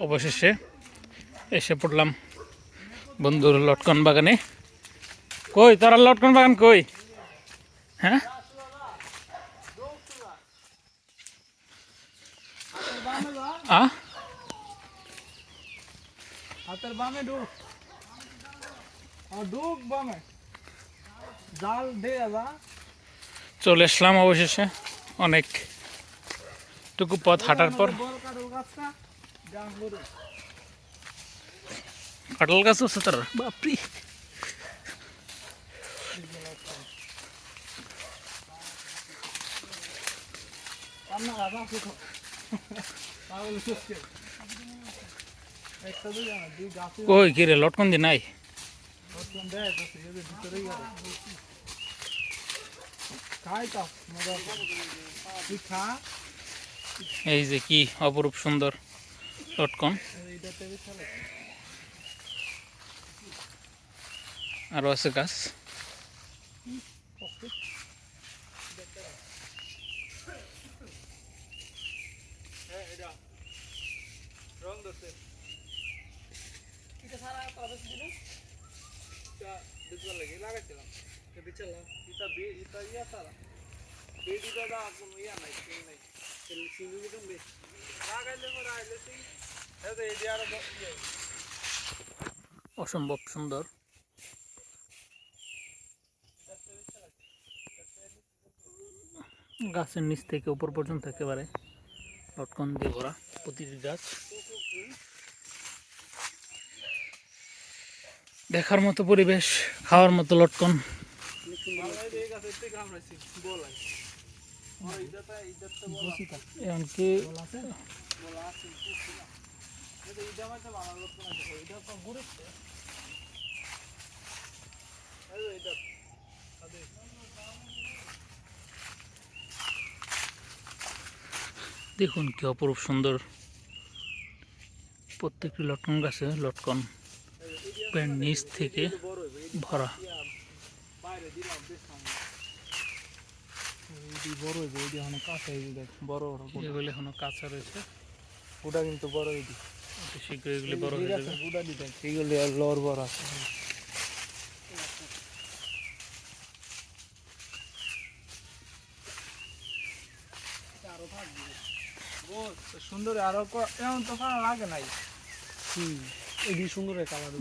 অবশেষে এসে পড়লাম বন্ধুর লটকন বাগানে। কই তোরা লটকন বাগান কই? হ্যাঁ হাতের বামে ঢুক ঢুক বামে জাল দে যা। চলে আসলাম অবশেষে অনেক টুকু পথ হাঁটার পর। কাঁঠাল গাছ আছে তার, বাপরি। কই কি রে লটকন দি নাই? এই যে কি অপরূপ সুন্দর লটকন। আরো আছে গাছ। অসম্ভব সুন্দর। গাছের নিচ থেকে উপর পর্যন্ত একেবারে লটকন দিয়ে ভরা প্রতিটি গাছ। দেখার মতো পরিবেশ, খাওয়ার মতো লটকন। এমনকি দেখুন কি অপরূপ সুন্দর। প্রত্যেকটি লটকন গাছে লটকন নিচ থেকে ভরা। এগুলি এখনো কাঁচা রয়েছে। ওটা কিন্তু বড় শীঘ্র এগুলি বড় হয়ে যাবে। এইগুলি লর বড় আছে। সুন্দর আরো এমন তো লাগে নাই। এটি সুন্দর কালার।